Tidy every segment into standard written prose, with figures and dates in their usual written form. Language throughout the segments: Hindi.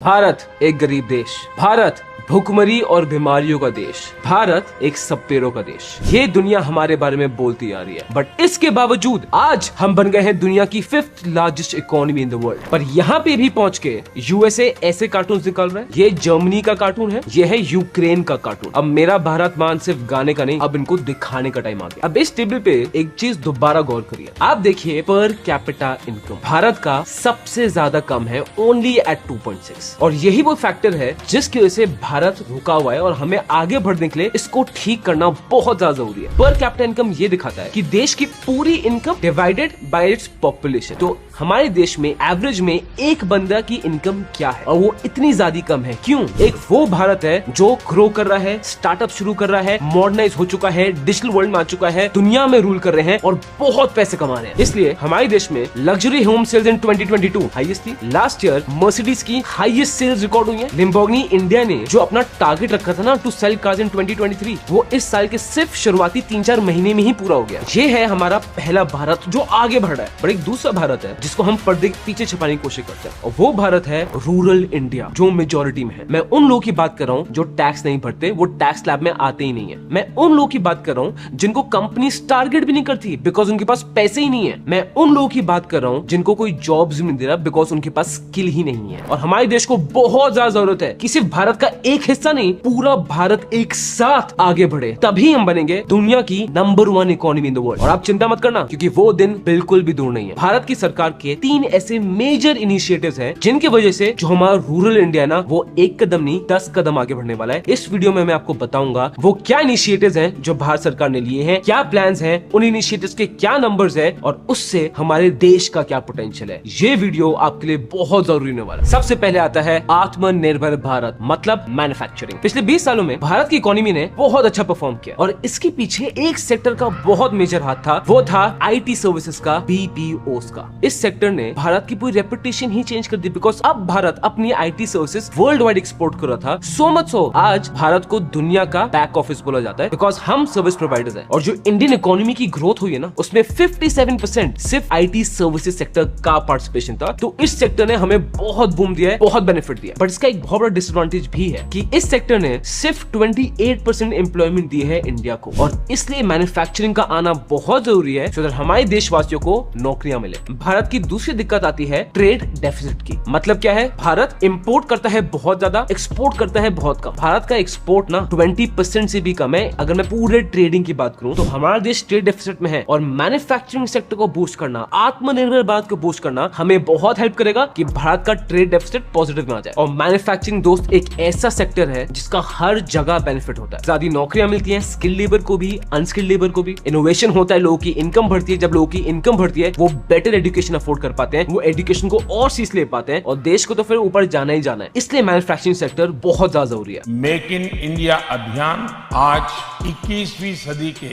भारत एक गरीब देश, भारत भूखमरी और बीमारियों का देश, भारत एक सब पेड़ों का देश। ये दुनिया हमारे बारे में बोलती आ रही है, बट इसके बावजूद आज हम बन गए हैं दुनिया की 5th largest economy in the world. पर यहाँ पे भी पहुंच के यूएसए ऐसे कार्टून निकाल रहा है, ये जर्मनी का कार्टून है, ये है यूक्रेन का कार्टून। अब मेरा भारत मान सिर्फ गाने का नहीं, अब इनको दिखाने का टाइम आ गया। अब इस टेबल पे एक चीज दोबारा गौर करिए, आप देखिए पर कैपिटा इनकम भारत का सबसे ज्यादा कम है, ओनली एट 2.6। और यही वो फैक्टर है जिसकी वजह से भारत रुका हुआ है और हमें आगे बढ़ने के लिए इसको ठीक करना बहुत ज्यादा जरूरी है। पर कैपिटा इनकम ये दिखाता है कि देश की पूरी income divided by its population. तो हमारे देश में एवरेज में एक बंदा की इनकम क्या है, और वो इतनी ज्यादा कम है क्यों? एक वो भारत है जो ग्रो कर रहा है, स्टार्टअप शुरू कर रहा है, मॉडर्नाइज हो चुका है, डिजिटल वर्ल्ड में आ चुका है, दुनिया में रूल कर रहे हैं और बहुत पैसे कमा रहे हैं। इसलिए हमारे देश में लग्जरी होम सेल्स इन 2022 हाईएस्ट थी। लास्ट ईयर मर्सिडीज की हाईएस्ट सेल्स रिकॉर्ड हुई है। लिम्बोर्गिनी इंडिया ने जो अपना टारगेट रखा था ना टू सेल कार्स इन 2023, वो इस साल के सिर्फ शुरुआती 3-4 महीने में ही पूरा हो गया। ये है हमारा पहला भारत जो आगे बढ़ रहा है। पर एक दूसरा भारत है जिसको हम पर्दे के पीछे छुपाने की कोशिश करते हैं, और वो भारत है रूरल इंडिया जो मेजोरिटी में है। मैं उन लोगों की बात कर रहा हूँ जो टैक्स नहीं भरते, वो टैक्स स्लैब में आते ही नहीं है। मैं उन लोगों की बात कर रहा हूँ जिनको कंपनी टारगेट भी नहीं करती बिकॉज उनके पास पैसे ही नहीं है। मैं उन लोगों की बात कर रहा हूँ जिनको कोई जॉब्स नहीं दे रहा बिकॉज उनके पास स्किल ही नहीं है। और हमारे देश को बहुत ज्यादा जरूरत है कि सिर्फ भारत का एक हिस्सा नहीं, पूरा भारत एक साथ आगे बढ़े, तभी हम बनेंगे दुनिया की number 1 economy in the world. और आप चिंता मत करना क्योंकि वो दिन बिल्कुल भी दूर नहीं है। भारत की सरकार के 3 ऐसे मेजर इनिशिएटिव्स हैं जिनकी वजह से जो हमारा रूरल इंडिया ना वो एक कदम नहीं 10 कदम आगे बढ़ने वाला है। इस वीडियो में मैं आपको बताऊंगा वो क्या इनिशिएटिव्स हैं जो भारत सरकार ने लिए हैं, क्या प्लान्स हैं, उन इनिशिएटिव्स के क्या नंबर्स हैं और उससे हमारे देश का क्या पोटेंशियल है। ये वीडियो आपके लिए बहुत जरूरी होने वाला है। सबसे पहले आता है आत्मनिर्भर भारत, मतलब मैन्युफैक्चरिंग। पिछले 20 सालों में भारत की इकोनॉमी ने बहुत अच्छा परफॉर्म किया और इसके पीछे एक सेक्टर का बहुत मेजर हाथ था, वो था आईटी सर्विसेज का, बीपीओस का। इस सेक्टर ने भारत की पूरी रेपुटेशन ही चेंज कर दी बिकॉज अब भारत अपनी IT services world wide export कर रहा था। सो मच सो आज भारत को दुनिया का बैक ऑफिस बोला जाता है बिकॉज हम सर्विस प्रोवाइडर्स हैं। और जो इंडियन इकोनॉमी की ग्रोथ हुई है ना, उसमें 57% सिर्फ आईटी सर्विसेज सेक्टर का पार्टिसिपेशन था। तो इस सेक्टर ने हमें बहुत बूम दिया है, बहुत बेनिफिट दिया है। बट इसका एक बहुत बड़ा डिसएडवांटेज भी है कि इस सेक्टर ने सिर्फ 28% एम्प्लॉयमेंट दी है इंडिया को, और इसलिए मैन्युफैक्चरिंग का आना बहुत जरूरी है सो दैट हमारे देशवासियों को नौकरियां मिले। भारत की दूसरी दिक्कत आती है ट्रेड डेफिसिट की। मतलब क्या है? भारत इंपोर्ट करता है बहुत ज्यादा, एक्सपोर्ट करता है बहुत कम। भारत का एक्सपोर्ट ना 20% से भी कम है। अगर मैं पूरे ट्रेडिंग की बात करूं तो हमारा देश ट्रेड डेफिसिट में है, और मैन्युफैक्चरिंग सेक्टर को बूस्ट करना, आत्मनिर्भर भारत को बूस्ट करना हमें बहुत हेल्प करेगा कि भारत का ट्रेड डेफिसिट पॉजिटिव में आ जाए। और मैन्युफैक्चरिंग दोस्त एक ऐसा सेक्टर है जिसका हर जगह बेनिफिट होता है। ज्यादा नौकरियां मिलती हैं, स्किल लेबर को भी, अनस्किल्ड लेबर को भी। इनोवेशन होता है, लोगों की इनकम बढ़ती है। जब लोगों की इनकम बढ़ती है वो बेटर एजुकेशन अफोर्ड कर पाते हैं, वो एजुकेशन को और सीख ले पाते हैं, और देश को तो फिर ऊपर जाना ही जाना है। इसलिए मैन्युफैक्चरिंग सेक्टर बहुत ज्यादा जरूरी है। मेक इन इंडिया अभियान आज 21वीं सदी के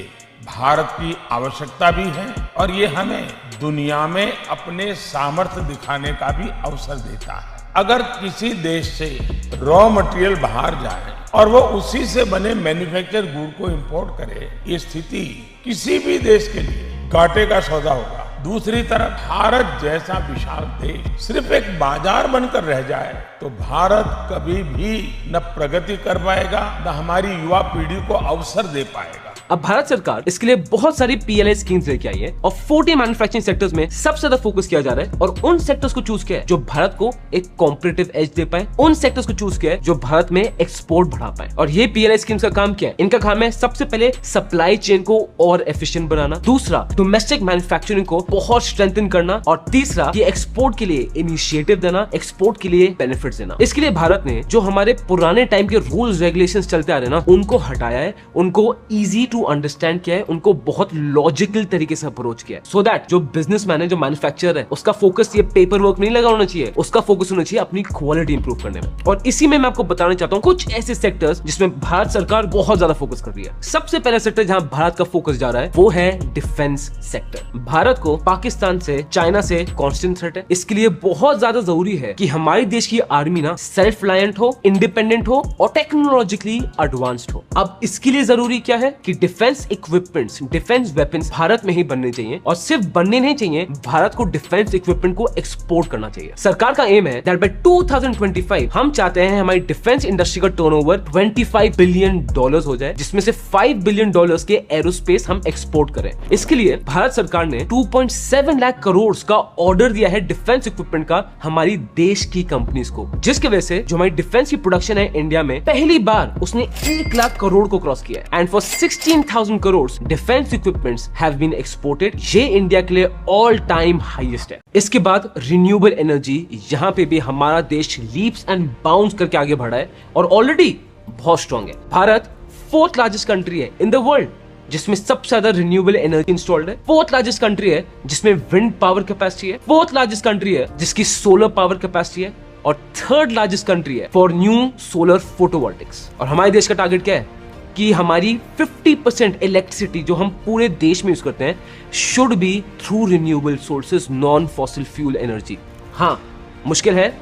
भारत की आवश्यकता भी है, और ये हमें दुनिया में अपने सामर्थ्य दिखाने का भी अवसर देता है। अगर किसी देश से रॉ मटेरियल बाहर जाए और वो उसी से बने मैन्युफैक्चर गुड को इंपोर्ट करे, ये स्थिति किसी भी देश के लिए घाटे का सौदा होगा। दूसरी तरफ भारत जैसा विशाल देश सिर्फ एक बाजार बनकर रह जाए तो भारत कभी भी न प्रगति कर पाएगा, न हमारी युवा पीढ़ी को अवसर दे पाएगा। अब भारत सरकार इसके लिए बहुत सारी पीएलआई स्कीम्स लेके आई है, और 40 मैन्युफैक्चरिंग सेक्टर्स में सबसे ज्यादा फोकस किया जा रहा है। और उन सेक्टर्स को चूज किया है जो भारत को एक कॉम्पिटिटिव एज दे पाए, उन सेक्टर्स को चूज किया है जो भारत में एक्सपोर्ट बढ़ा पाए। और ये पीएलआई स्कीम्स का काम क्या है? इनका काम है सबसे पहले सप्लाई चेन को और एफिशिएंट बनाना, दूसरा डोमेस्टिक मैन्युफैक्चरिंग को बहुत स्ट्रेंथन करना, और तीसरा ये एक्सपोर्ट के लिए इनिशिएटिव देना, एक्सपोर्ट के लिए बेनिफिट्स देना। इसके लिए भारत ने जो हमारे पुराने टाइम के रूल्स रेगुलेशंस चलते आ रहे हैं ना, उनको हटाया है, उनको इजी टू अंडरस्टैंड किया है, उनको बहुत लॉजिकल तरीके से अप्रोच किया है, सो दैट जो बिजनेसमैन है, जो मैन्युफैक्चरर है, उसका फोकस ये पेपर वर्क नहीं लगा होना चाहिए, उसका फोकस होना चाहिए अपनी क्वालिटी इंप्रूव करने में। और इसी में मैं आपको बताना चाहता हूँ कुछ ऐसे सेक्टर्स जिसमें भारत सरकार बहुत ज्यादा फोकस कर रही है। सबसे पहला सेक्टर जहां भारत का फोकस जा रहा है वो है डिफेंस सेक्टर। भारत को पाकिस्तान से, चाइना से कांस्टेंट थ्रेट है। इसके लिए बहुत ज्यादा जरूरी है कि हमारे देश की आर्मी ना सेल्फ रिलायंट हो, इंडिपेंडेंट हो और टेक्नोलॉजिकली एडवांस्ड हो। अब इसके लिए जरूरी क्या है कि defence equipments, defence weapons Bharat में ही बनने चाहिए, और सिर्फ बनने नहीं चाहिए, भारत को डिफेंस इक्विपमेंट को एक्सपोर्ट करना चाहिए। सरकार का एम है दैट बाय 2025 हम चाहते हैं हमारी डिफेंस इंडस्ट्री का टर्नओवर $25 बिलियन हो जाए, जिसमें से $5 बिलियन के एरोस्पेस हम एक्सपोर्ट करें। इसके लिए भारत सरकार ने 2.7 लाख करोड़ का ऑर्डर दिया है डिफेंस इक्विपमेंट का हमारी देश की कंपनीज को, जिसकी वजह से जो हमारी डिफेंस की प्रोडक्शन है इंडिया में पहली बार उसने 1 लाख करोड़ को क्रॉस किया है। And for 16,000 crore defence equipments have been exported. ये इंडिया के लिए ऑल टाइम हाईएस्ट है। इसके बाद रिन्यूएबल एनर्जी, यहाँ पे भी हमारा देश लीप्स एंड बाउंस करके आगे बढ़ा है और ऑलरेडी बहुत स्ट्रॉन्ग है। भारत 4th लार्जेस्ट कंट्री है इन द वर्ल्ड जिसमें सबसे ज्यादा रिन्यूएबल एनर्जी इंस्टॉल्ड है। 4th लार्जेस्ट कंट्री है जिसमें विंड पावर कैपेसिटी है। 4th लार्जेस्ट कंट्री है जिसकी सोलर पावर कैपेसिटी है, और 3rd लार्जेस्ट कंट्री है फॉर न्यू सोलर फोटोवोल्टिक्स। और हमारे देश का टारगेट क्या है कि हमारी 50% इलेक्ट्रिसिटी जो हम पूरे देश में यूज करते हैं should be through renewable sources, non fossil fuel energy. हाँ, मुश्किल है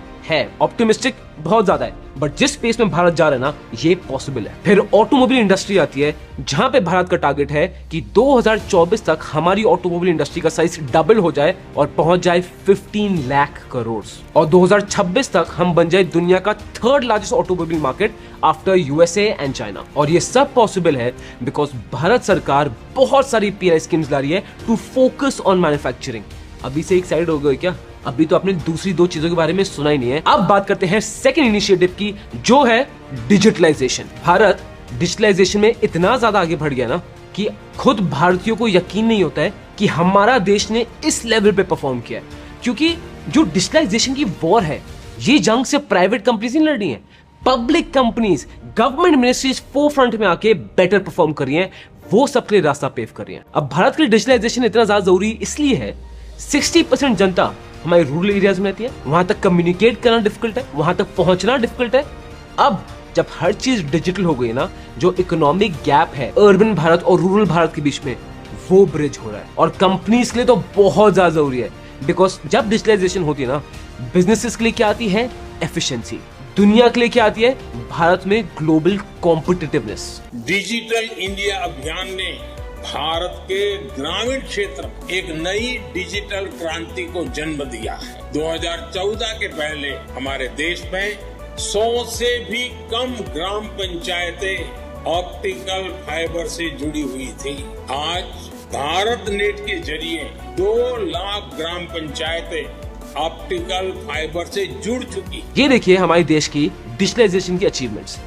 ऑप्टिमिस्टिक बहुत ज्यादा है, बट जिस स्पेस में भारत जा रहा है ना, ये पॉसिबल है। फिर ऑटोमोबाइल इंडस्ट्री आती है जहां पे भारत का टारगेट है कि 2024 तक हमारी ऑटोमोबाइल इंडस्ट्री का साइज डबल हो जाए और पहुंच जाए 15 लाख करोड़, और 2026 तक हम बन जाए दुनिया का 3rd largest automobile market after USA and China. और ये सब पॉसिबल है बिकॉज भारत सरकार बहुत सारी पीएलआई स्कीम्स ला रही है टू फोकस ऑन मैन्युफैक्चरिंग। अभी से एक साइड हो गए क्या? अभी तो आपने दूसरी 2 चीजों के बारे में सुना ही नहीं है। अब बात करते हैं सेकंड इनिशिएटिव की, जो है डिजिटलाइजेशन। भारत डिजिटलाइजेशन में इतना ज्यादा आगे बढ़ गया ना कि खुद भारतीयों को यकीन नहीं होता है कि हमारा देश ने इस लेवल पे परफॉर्म किया है। क्योंकि जो डिजिटलाइजेशन की वॉर है, ये जंग से प्राइवेट कंपनीज नहीं लड़ रही है, public companies, government ministries forefront में आके बेटर परफॉर्म कर रही हैं, वो सबके लिए रास्ता पेव कर रही हैं। अब भारत के लिए डिजिटलाइजेशन इतना ज्यादा जरूरी इसलिए है, 60% जनता हमारे रूरल एरियाज में रहती है, वहां तक कम्युनिकेट करना डिफिकल्ट है, वहां तक पहुंचना डिफिकल्ट है। अब जब हर चीज डिजिटल हो गई ना, जो इकोनॉमिक गैप है अर्बन भारत और रूरल भारत के बीच में, वो ब्रिज हो रहा है। और कंपनीज के लिए तो बहुत ज्यादा जरूरी है, बिकॉज जब डिजिटलाइजेशन होती है ना, बिजनेसेस के लिए क्या आती है? एफिशिएंसी। दुनिया के लिए क्या आती है? भारत में ग्लोबल कॉम्पिटिटिवनेस। डिजिटल इंडिया अभियान ने भारत के ग्रामीण क्षेत्र में एक नई डिजिटल क्रांति को जन्म दिया है। 2014 के पहले हमारे देश में 100 से भी कम ग्राम पंचायतें ऑप्टिकल फाइबर से जुड़ी हुई थी। आज भारत नेट के जरिए 2 लाख ग्राम पंचायतें ऑप्टिकल फाइबर से जुड़ चुकी। ये देखिए हमारे देश की डिजिटलाइजेशन की अचीवमेंट्स।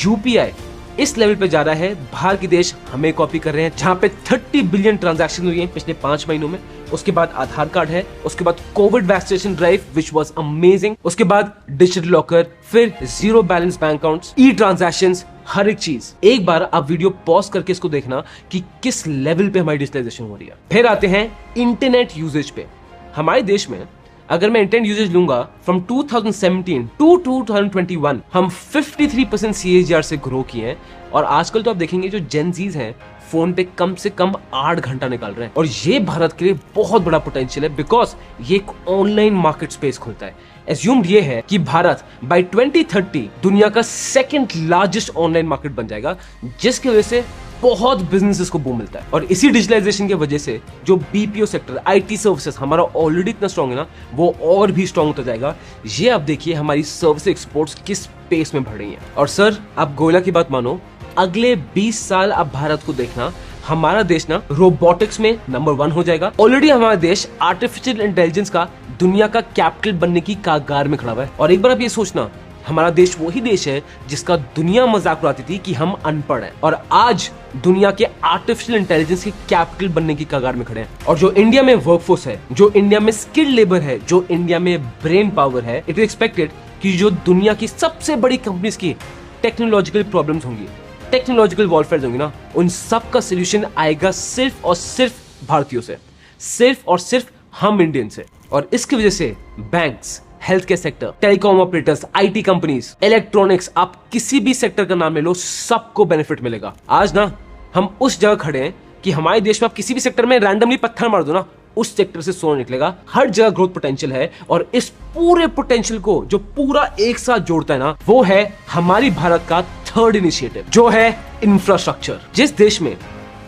यूपीआई इस लेवल पे जा रहा है, बाहर के देश हमें कॉपी कर रहे हैं, जहां पे 30 बिलियन ट्रांजैक्शन हुई हैं पिछले 5 महीनों में। उसके बाद आधार कार्ड है, उसके बाद Covid vaccination drive which was amazing, उसके बाद डिजिटल लॉकर, फिर जीरो बैलेंस बैंक अकाउंट्स, ई ट्रांजैक्शंस, हर एक चीज। एक बार आप वीडियो पॉज करके इसको देखना कि किस लेवल पे हमारी डिजिटलाइजेशन हो रही है। फिर आते हैं इंटरनेट यूजेज पे। हमारे देश में अगर मैं इंटरनेट यूजेज लूंगा फ्रॉम 2017 टू 2021, हम 53% CAGR से ग्रो किए हैं। और आजकल तो आप देखेंगे जो जेनजीज हैं फोन पे कम से कम 8 घंटा निकाल रहे हैं, और ये भारत के लिए बहुत बड़ा पोटेंशियल है बिकॉज ये एक ऑनलाइन मार्केट स्पेस खोलता है। एज्यूम्ड ये है कि भारत बाय 2030 दुनिया का 2nd लार्जेस्ट ऑनलाइन मार्केट बन जाएगा, जिसकी वजह से बहुत बिजनेसेस को बूम मिलता है। और इसी डिजिटलाइजेशन की वजह से जो बीपीओ सेक्टर, आईटी सर्विसेज हमारा ऑलरेडी इतना स्ट्रांग है ना, वो और भी स्ट्रांग होता जाएगा। ये आप देखिए हमारी सर्विस एक्सपोर्ट्स किस पेस में बढ़ रही हैं। और सर, आप गोयला की बात मानो, अगले 20 साल आप भारत को देखना, हमारा देश ना रोबोटिक्स में नंबर 1 हो जाएगा। ऑलरेडी हमारा देश आर्टिफिशियल इंटेलिजेंस का दुनिया का कैपिटल बनने की कगार में खड़ा हुआ है। और एक बार आप ये सोचना, हमारा देश वही देश है जिसका दुनिया मजाक उड़ाती थी कि हम अनपढ़ हैं, और आज दुनिया के आर्टिफिशियल इंटेलिजेंस के कैपिटल बनने की कगार में खड़े हैं। और जो इंडिया में वर्कफोर्स है, जो इंडिया में स्किल्ड लेबर है, जो इंडिया में ब्रेन पावर है, इट इज एक्सपेक्टेड कि जो दुनिया की सबसे बड़ी कंपनीज की टेक्नोलॉजिकल प्रॉब्लम्स होंगी, टेक्नोलॉजिकल वॉरफेयर होंगी ना, उन सब का सोल्यूशन आएगा सिर्फ और सिर्फ भारतीयों से, सिर्फ और सिर्फ हम इंडियन से। और इसकी वजह से banks, health care sector, telecom operators, IT companies, electronics, आप किसी भी सेक्टर का नाम ले लो, सबको बेनिफिट मिलेगा। आज ना हम उस जगह खड़े हैं कि हमारे देश में आप किसी भी सेक्टर में रैंडमली पत्थर मार दो ना, उस सेक्टर से सोना निकलेगा। हर जगह ग्रोथ पोटेंशियल है, और इस पूरे पोटेंशियल को जो पूरा एक साथ जोड़ता है ना, वो है हमारी भारत का 3rd इनिशिएटिव, जो है इंफ्रास्ट्रक्चर। जिस देश में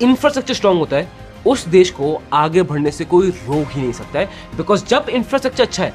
इंफ्रास्ट्रक्चर स्ट्रांग होता है उस देश को आगे बढ़ने से कोई रोक ही नहीं सकता है, बिकॉज जब इंफ्रास्ट्रक्चर अच्छा है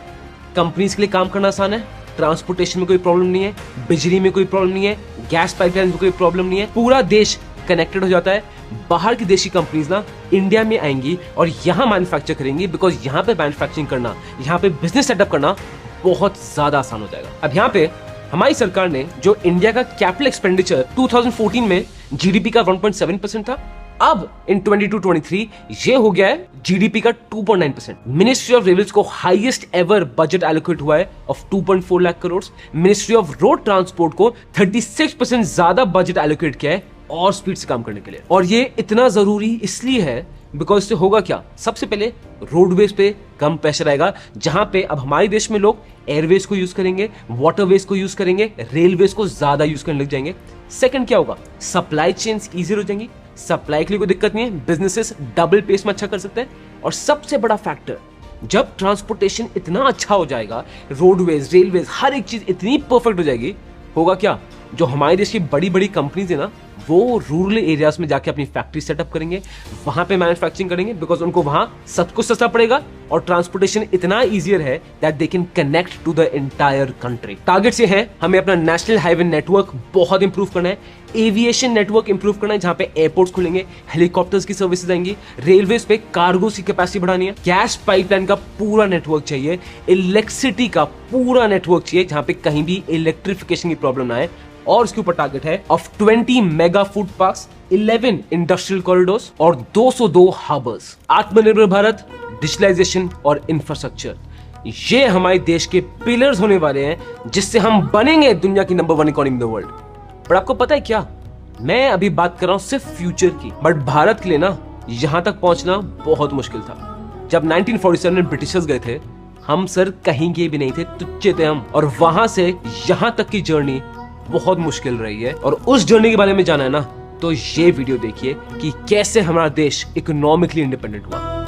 कंपनीज के लिए काम करना आसान है, ट्रांसपोर्टेशन में कोई प्रॉब्लम नहीं है, बिजली में कोई प्रॉब्लम नहीं है, गैस पाइपलाइन में कोई प्रॉब्लम नहीं है, पूरा देश कनेक्टेड हो जाता है। बाहर की देशी कंपनीज ना इंडिया में आएंगी और यहाँ मैन्युफैक्चर करेंगी, बिकॉज यहाँ पे मैन्युफैक्चरिंग करना, यहाँ पे बिजनेस सेटअप करना बहुत ज्यादा आसान हो जाएगा। अब यहाँ पे हमारी सरकार ने जो इंडिया का कैपिटल एक्सपेंडिचर 2014 में जीडीपी का 1.7% था, अब इन 22-23 ये हो गया है जीडीपी का 2.9%। मिनिस्ट्री ऑफ रेलवेज को हाईएस्ट एवर बजट एलोकेट हुआ है of 2.4 lakh crore. Ministry of road transport को 36% ज्यादा बजट एलोकेट किया है और स्पीड से काम करने के लिए। और ये इतना जरूरी इसलिए है बिकॉज इससे होगा क्या, सबसे पहले रोडवेज पे कम प्रेशर आएगा, जहां पे अब हमारे देश में लोग एयरवेज को यूज करेंगे, वाटरवेज को यूज करेंगे, रेलवेज को ज्यादा यूज करने लग जाएंगे। सेकंड क्या होगा, सप्लाई चेन्स इजी हो जाएंगी, सप्लाई के लिए कोई दिक्कत नहीं है, बिजनेसेस डबल पेस में अच्छा कर सकते हैं। और सबसे बड़ा फैक्टर, जब ट्रांसपोर्टेशन इतना अच्छा हो जाएगा, रोडवेज रेलवेज हर एक चीज इतनी परफेक्ट हो जाएगी, होगा क्या, जो हमारे देश की बड़ी बड़ी कंपनीज है ना वो रूरल एरियाज में जाके अपनी फैक्ट्री सेटअप करेंगे, वहां पे मैन्युफैक्चरिंग करेंगे, बिकॉज उनको वहां सब कुछ सस्ता पड़ेगा और ट्रांसपोर्टेशन इतना इजियर है that they can connect to the entire country. Targets ये हैं, हमें अपना नेशनल हाईवे नेटवर्क बहुत इंप्रूव करना है, एविएशन नेटवर्क इंप्रूव करना है, जहां पे एयरपोर्ट्स खुलेंगे, हेलीकॉप्टर्स की सर्विसेज आएंगी, रेलवेज पे कार्गो की कैपेसिटी बढ़ानी है, गैस पाइपलाइन का पूरा नेटवर्क चाहिए, इलेक्ट्रिसिटी का पूरा नेटवर्क चाहिए जहां पे कहीं भी इलेक्ट्रिफिकेशन की प्रॉब्लम ना आए। और इसके ऊपर टारगेट है of 20 mega food parks, 11 industrial corridors और 202 हार्बर्स। आत्मनिर्भर भारत, डिजिटलाइजेशन और इंफ्रास्ट्रक्चर, ये हमारे देश के पिलर्स होने वाले हैं जिससे हम बनेंगे दुनिया की number 1 economy in the world. पर आपको पता है क्या, मैं अभी बात कर रहा हूं सिर्फ फ्यूचर की, बट भारत के लिए ना यहां तक पहुंचना बहुत मुश्किल था। जब 1947 में ब्रिटिशर्स गए थे, हम सर कहीं के भी नहीं थे, तुच्चे थे हम, और वहां से यहां तक की जर्नी बहुत मुश्किल रही है। और उस जर्नी के बारे में जाना है ना, तो ये वीडियो देखिए कि कैसे हमारा देश इकोनॉमिकली इंडिपेंडेंट हुआ।